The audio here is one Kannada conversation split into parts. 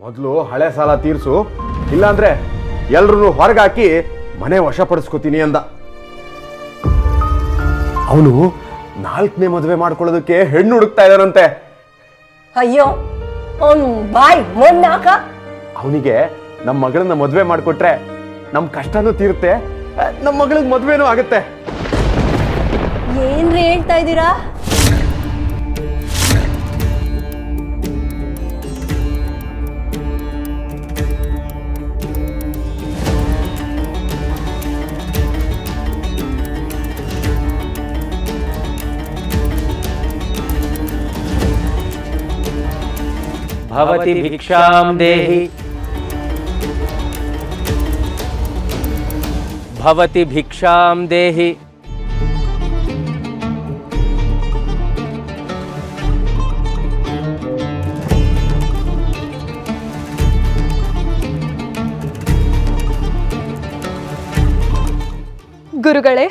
ಮೊದಲು ಹಳೆ ಸಾಲ ತೀರ್ಸು, ಇಲ್ಲಾಂದ್ರೆ ಎಲ್ರೂ ಹೊರಗಾಕಿ ಮನೆ ವಶಪಡಿಸ್ಕೋತೀನಿ ಅಂದ. ಅವನು 4ನೇ ಮದುವೆ ಮಾಡ್ಕೊಳ್ಳೋದಕ್ಕೆ ಹೆಣ್ಣು ಹುಡುಕ್ತಾ ಇದ್ದಾನಂತೆ. ಅಯ್ಯೋ ಅವನು ಬಾಯ್ ಮೊನ್ನಾಕ. ಅವನಿಗೆ ನಮ್ಮ ಮಗಳನ್ನ ಮದುವೆ ಮಾಡಿಕೊಟ್ರೆ ನಮ್ಮ ಕಷ್ಟನೂ ತೀರುತ್ತೆ, ನಮ್ಮ ಮಗಳಿಗೆ ಮದುವೆನೂ ಆಗುತ್ತೆ. ಏನ್ರಿ ಹೇಳ್ತಾ ಇದ್ದೀರಾ? भवति भिक्षां देहि भवति भिक्षां देहि ಗುರುಗಳೇ,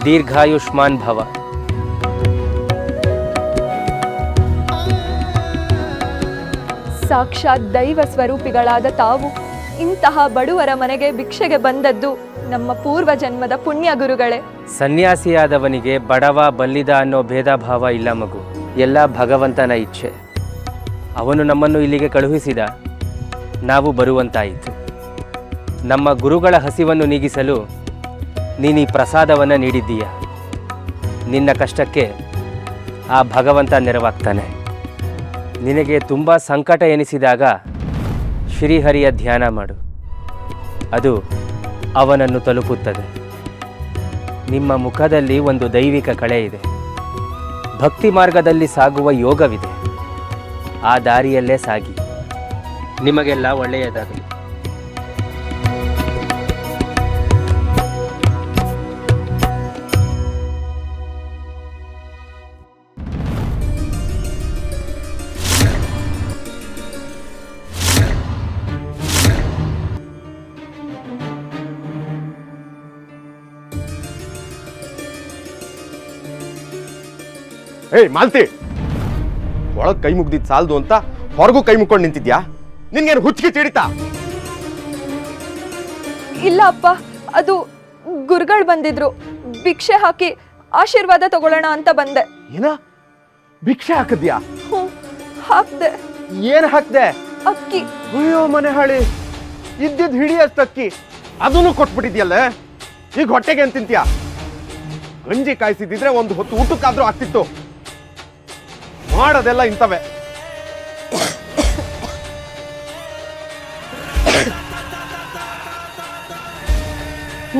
दीर्घायुष्मान भव. ಸಾಕ್ಷಾತ್ ದೈವ ಸ್ವರೂಪಿಗಳಾದ ತಾವು ಇಂತಹ ಬಡವರ ಮನೆಗೆ ಭಿಕ್ಷೆಗೆ ಬಂದದ್ದು ನಮ್ಮ ಪೂರ್ವ ಜನ್ಮದ ಪುಣ್ಯ ಗುರುಗಳೇ. ಸನ್ಯಾಸಿಯಾದವನಿಗೆ ಬಡವ ಬಲ್ಲಿದ ಅನ್ನೋ ಭೇದ ಭಾವ ಇಲ್ಲ ಮಗು, ಎಲ್ಲ ಭಗವಂತನ ಇಚ್ಛೆ. ಅವನು ನಮ್ಮನ್ನು ಇಲ್ಲಿಗೆ ಕಳುಹಿಸಿದ, ನಾವು ಬರುವಂತಾಯಿತು. ನಮ್ಮ ಗುರುಗಳ ಹಸಿವನ್ನು ನೀಗಿಸಲು ನೀನು ಈ ಪ್ರಸಾದವನ್ನು ನೀಡಿದ್ದೀಯ. ನಿನ್ನ ಕಷ್ಟಕ್ಕೆ ಆ ಭಗವಂತ ನೆರವಾಗ್ತಾನೆ. ನಿನಗೆ ತುಂಬ ಸಂಕಟ ಎನಿಸಿದಾಗ ಶ್ರೀಹರಿಯ ಧ್ಯಾನ ಮಾಡು, ಅದು ಅವನನ್ನು ತಲುಪುತ್ತದೆ. ನಿಮ್ಮ ಮುಖದಲ್ಲಿ ಒಂದು ದೈವಿಕ ಕಳೆ ಇದೆ, ಭಕ್ತಿ ಮಾರ್ಗದಲ್ಲಿ ಸಾಗುವ ಯೋಗವಿದೆ. ಆ ದಾರಿಯಲ್ಲೇ ಸಾಗಿ. ನಿಮಗೆಲ್ಲ ಒಳ್ಳೆಯದಾಗಲಿ. ಏಯ್ ಮಾಲ್ತಿ, ಒಳಗ್ ಕೈ ಮುಗ್ದಿದ್ ಸಾಲದು ಅಂತ ಹೊರಗೂ ಕೈ ಮುಕ್ಕೊಂಡು ನಿಂತಿದ್ಯಾ? ನಿನ್ಗೇನು ಹುಚ್ಚಿಗೆ ಚಿಡಿತಾ? ಇಲ್ಲ ಅಪ್ಪ, ಅದು ಗುರುಗಳು ಬಂದಿದ್ರು, ಭಿಕ್ಷೆ ಹಾಕಿ ಆಶೀರ್ವಾದ ತಗೊಳ್ಳೋಣ ಅಂತ ಬಂದೆ. ಏನ ಭಿಕ್ಷೆ ಹಾಕಿದ್ಯಾ? ಹಾಕ್ದೆ. ಏನ್ ಹಾಕ್ದೆ? ಅಕ್ಕಿ. ಅಯ್ಯೋ ಮನೆ ಹಾಳಿ, ಇದ್ದಿದ್ ಹಿಡಿ ಅಷ್ಟು ಅಕ್ಕಿ ಅದನ್ನು ಕೊಟ್ಬಿಟ್ಟಿದ್ಯಲ್ಲ. ಈಗ ಹೊಟ್ಟೆಗೆ ಏನ್ ತಿಂತ್ಯಾ? ಗಂಜಿ ಕಾಯಿಸಿದ್ರೆ ಒಂದು ಹೊತ್ತು ಊಟಕ್ಕಾದ್ರೂ ಆಗ್ತಿತ್ತು. ಮಾಡೋದೆಲ್ಲ ಇಂತವೆ.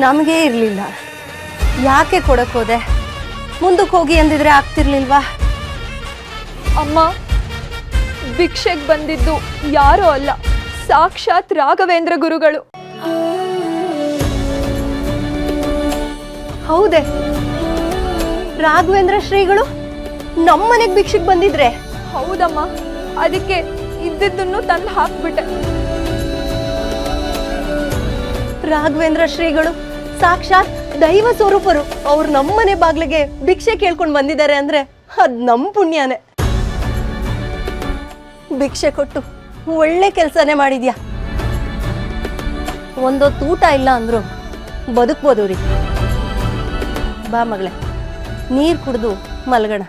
ನಮಗೆ ಇರ್ಲಿಲ್ಲ, ಯಾಕೆ ಕೊಡಕ್ ಹೋದೆ? ಮುಂದಕ್ಕೆ ಹೋಗಿ ಅಂದಿದ್ರೆ ಆಗ್ತಿರ್ಲಿಲ್ವಾ? ಅಮ್ಮ, ಭಿಕ್ಷೆಗೆ ಬಂದಿದ್ದು ಯಾರೋ ಅಲ್ಲ, ಸಾಕ್ಷಾತ್ ರಾಘವೇಂದ್ರ ಗುರುಗಳು. ಹೌದೇ? ರಾಘವೇಂದ್ರ ಶ್ರೀಗಳು ನಮ್ಮನೆಗೆ ಭಿಕ್ಷೆಗೆ ಬಂದಿದ್ರೆ? ಹೌದಮ್ಮ, ಅದಕ್ಕೆ ಇದ್ದಿದ್ದನ್ನು ತಂದು ಹಾಕ್ಬಿಟ್ಟೆ. ರಾಘವೇಂದ್ರ ಶ್ರೀಗಳು ಸಾಕ್ಷಾತ್ ದೈವ ಸ್ವರೂಪರು. ಅವ್ರು ನಮ್ಮನೆ ಬಾಗ್ಲಿಗೆ ಭಿಕ್ಷೆ ಕೇಳ್ಕೊಂಡು ಬಂದಿದ್ದಾರೆ ಅಂದ್ರೆ ಅದ್ ನಮ್ ಪುಣ್ಯನೇ. ಭಿಕ್ಷೆ ಕೊಟ್ಟು ಒಳ್ಳೆ ಕೆಲಸನೇ ಮಾಡಿದ್ಯಾ. ಒಂದೊತ್ತು ಊಟ ಇಲ್ಲ ಅಂದ್ರು ಬದುಕ್ಬೋದು ರೀ. ಬಾ ಮಗಳೇ, ನೀರು ಕುಡಿದು ಮಲ್ಗಣ.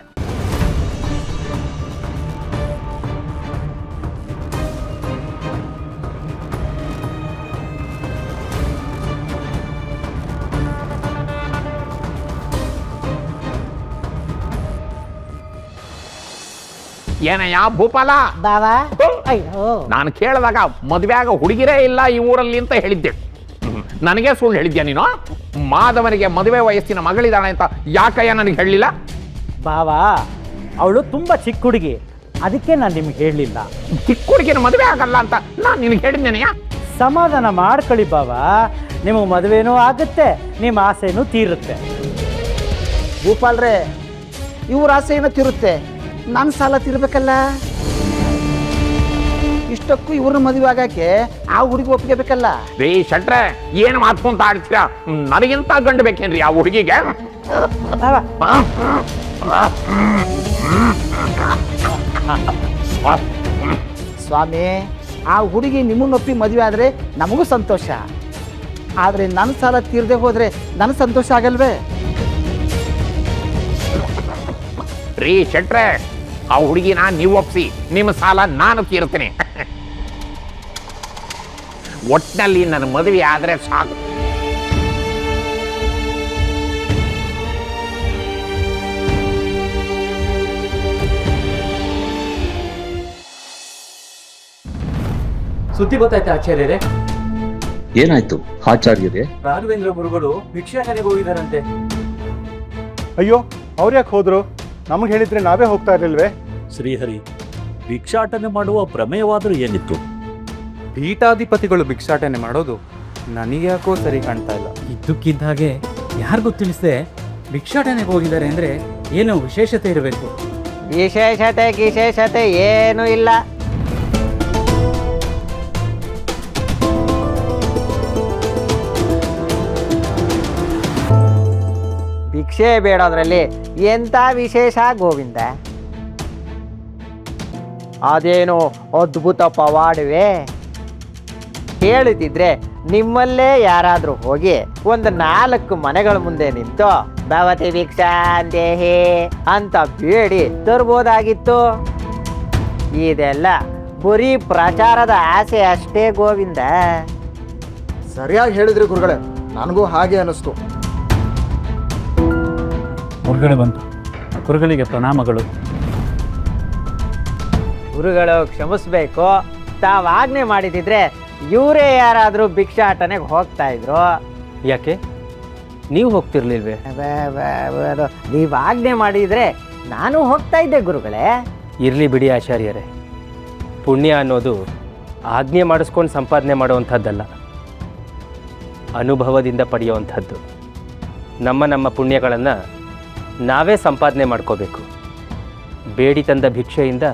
ಏನಯ್ಯ ಭೂಪಾಲ ಬಾವಾ, ಅಯ್ಯೋ ನಾನು ಕೇಳಿದಾಗ ಮದುವೆಯಾಗ ಹುಡುಗಿರೇ ಇಲ್ಲ ಈ ಊರಲ್ಲಿ ಅಂತ ಹೇಳಿದ್ದೆ. ನನಗೆ ಸುಳ್ಳು ಹೇಳಿದ್ಯಾ ನೀನು? ಮಾಧವನಿಗೆ ಮದುವೆ ವಯಸ್ಸಿನ ಮಗಳಿದ್ದಾಳೆ ಅಂತ ಯಾಕಯ್ಯ ನನಗೆ ಹೇಳಲಿಲ್ಲ? ಬಾವಾ, ಅವಳು ತುಂಬಾ ಚಿಕ್ಕ ಹುಡುಗಿ, ಅದಕ್ಕೆ ನಾನು ನಿಮ್ಗೆ ಹೇಳಲಿಲ್ಲ. ಚಿಕ್ಕ ಹುಡುಗಿನ ಮದುವೆ ಆಗಲ್ಲ ಅಂತ ನಾನು ನಿನಗೆ ಹೇಳಿದ್ದೇನೆಯಾ? ಸಮಾಧಾನ ಮಾಡ್ಕೊಳ್ಳಿ ಬಾವಾ, ನಿಮಗೆ ಮದುವೆನೂ ಆಗುತ್ತೆ, ನಿಮ್ಮ ಆಸೆನೂ ತೀರುತ್ತೆ. ಭೂಪಾಲ್ರೆ ಇವ್ರ ಆಸೆ ಏನೋ ತಿರುತ್ತೆ, ನನ್ನ ಸಾಲ ತೀರ್ಬೇಕಲ್ಲ. ಇಷ್ಟಕ್ಕೂ ಇವ್ರನ್ನ ಮದುವೆ ಆಗಕ್ಕೆ ಆ ಹುಡುಗಿ ಒಪ್ಪಿಗೆ ಬೇಕಲ್ಲ. ರೀ ಶೆಟ್ರೆ, ಏನು ಮಾತ್ಕೊಂತ ಆಡ್ತೀರಾ? ನನಗಿಂತ ಗಂಡು ಬೇಕೇನ್ರಿ ಆ ಹುಡುಗಿಗೆ? ಸ್ವಾಮಿ, ಆ ಹುಡುಗಿ ನಿಮ್ಮನ್ನೊಪ್ಪಿ ಮದುವೆ ಆದರೆ ನಮಗೂ ಸಂತೋಷ. ಆದರೆ ನನ್ನ ಸಾಲ ತೀರದೆ ಹೋದರೆ ನನಗೆ ಸಂತೋಷ ಆಗಲ್ವೇ? ರೀ ಶೆಟ್ರೆ, ಆ ಹುಡುಗಿನ ನೀವು ಒಪ್ಸಿ, ನಿಮ್ಮ ಸಾಲ ನಾನು ತೀರ್ತೀನಿ. ಒಟ್ಟಿನಲ್ಲಿ ನನ್ನ ಮದುವೆ ಆದರೆ ಸಾಕು. ಸುದ್ದಿ ಗೊತ್ತಾಯ್ತಾ ಆಚಾರ್ಯರೇ? ಏನಾಯ್ತು ಆಚಾರ್ಯರೇ? ರಾಘವೇಂದ್ರ ಗುರುಗಳು ಭಿಕ್ಷಾಟನೆಗೆ ಹೋಗಿದಾರಂತೆ. ಅಯ್ಯೋ, ಅವ್ರು ಯಾಕೆ ಹೋದ್ರು? ನಮಗೆ ಹೇಳಿದ್ರೆ ನಾವೇ ಹೋಗ್ತಾ ಇರಲಿಲ್ವೇ? ಶ್ರೀಹರಿ, ಭಿಕ್ಷಾಟನೆ ಮಾಡುವ ಪ್ರಮೇಯವಾದರೂ ಏನಿತ್ತು? ಪೀಠಾಧಿಪತಿಗಳು ಭಿಕ್ಷಾಟನೆ ಮಾಡೋದು ನನಗೆ ಯಾಕೋ ಸರಿ ಕಾಣ್ತಾ ಇಲ್ಲ. ಇದ್ದಕ್ಕಿದ್ದ ಹಾಗೆ ಯಾರಿಗೂ ತಿಳಿಸದೆ ಭಿಕ್ಷಾಟನೆಗೆ ಹೋಗಿದ್ದಾರೆ ಅಂದರೆ ಏನೋ ವಿಶೇಷತೆ ಇರಬೇಕು. ವಿಶೇಷತೆ ಏನೂ ಇಲ್ಲ. ಭಿಕ್ಷೆ ಬೇಡೋದ್ರಲ್ಲಿ ಎಂಥ ವಿಶೇಷ ಗೋವಿಂದ? ಅದೇನು ಅದ್ಭುತ ಪವಾಡವೇ? ಹೇಳುತ್ತಿದ್ರೆ ನಿಮ್ಮಲ್ಲೇ ಯಾರಾದರೂ ಹೋಗಿ ಒಂದು 4 ಮನೆಗಳ ಮುಂದೆ ನಿಂತು ಭವತಿ ಭಿಕ್ಷಾ ದೇಹಿ ಅಂತ ಬೇಡಿ ತರ್ಬೋದಾಗಿತ್ತು. ಇದೆಲ್ಲ ಬರೀ ಪ್ರಚಾರದ ಆಸೆ ಅಷ್ಟೇ ಗೋವಿಂದ. ಸರಿಯಾಗಿ ಹೇಳಿದ್ರಿ ಗುರುಗಳೇ, ನನಗೂ ಹಾಗೆ ಅನಿಸ್ತು. ಹೊರಗಡೆ ಬಂತು. ಗುರುಗಳಿಗೆ ಪ್ರಣಾಮಗಳು. ಗುರುಗಳು ಕ್ಷಮಿಸ್ಬೇಕು. ತಾವು ಆಜ್ಞೆ ಮಾಡಿದಿದ್ರೆ ಇವರೇ ಯಾರಾದರೂ ಭಿಕ್ಷಾಟನೆಗೆ ಹೋಗ್ತಾ ಇದ್ರು. ಯಾಕೆ ನೀವು ಹೋಗ್ತಿರ್ಲಿಲ್ವೇ? ನೀವು ಆಜ್ಞೆ ಮಾಡಿದ್ರೆ ನಾನು ಹೋಗ್ತಾ ಇದ್ದೆ ಗುರುಗಳೇ. ಇರಲಿ ಬಿಡಿ ಆಚಾರ್ಯರೇ, ಪುಣ್ಯ ಅನ್ನೋದು ಆಜ್ಞೆ ಮಾಡಿಸ್ಕೊಂಡು ಸಂಪಾದನೆ ಮಾಡುವಂಥದ್ದಲ್ಲ, ಅನುಭವದಿಂದ ಪಡೆಯುವಂಥದ್ದು. ನಮ್ಮ ಪುಣ್ಯಗಳನ್ನು ನಾವೇ ಸಂಪಾದನೆ ಮಾಡ್ಕೋಬೇಕು. ಬೇಡಿ ತಂದ ಭಿಕ್ಷೆಯಿಂದ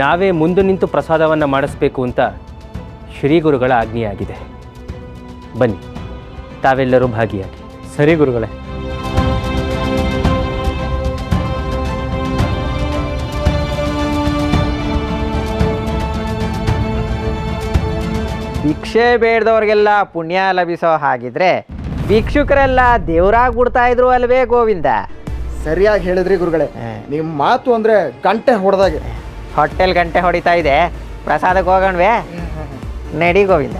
ನಾವೇ ಮುಂದೆ ನಿಂತು ಪ್ರಸಾದವನ್ನು ಮಾಡಿಸ್ಬೇಕು ಅಂತ ಶ್ರೀ ಗುರುಗಳ ಆಜ್ಞೆಯಾಗಿದೆ. ಬನ್ನಿ, ತಾವೆಲ್ಲರೂ ಭಾಗಿಯಾಗಿ. ಸರಿ ಗುರುಗಳೇ. ಭಿಕ್ಷೆ ಬೇಡದವ್ರಿಗೆಲ್ಲ ಪುಣ್ಯ ಲಭಿಸೋ ಹಾಗಿದ್ರೆ ಭಿಕ್ಷುಕರೆಲ್ಲ ದೇವರಾಗ್ಬಿಡ್ತಾ ಇದ್ರು ಅಲ್ವೇ ಗೋವಿಂದ? ಸರಿಯಾಗಿ ಹೇಳಿದ್ರಿ ಗುರುಗಳೇ, ನಿಮ್ಮ ಮಾತು ಅಂದ್ರೆ ಗಂಟೆ ಹೊಡೆದಾಗೆ. ಹೊಟ್ಟೆಲ್ ಗಂಟೆ ಹೊಡಿತಾ ಇದೆ. ಪ್ರಸಾದಕ್ಕೆ ಹೋಗೋಣವೇ? ನಡಿ ಗೋವಿಂದ.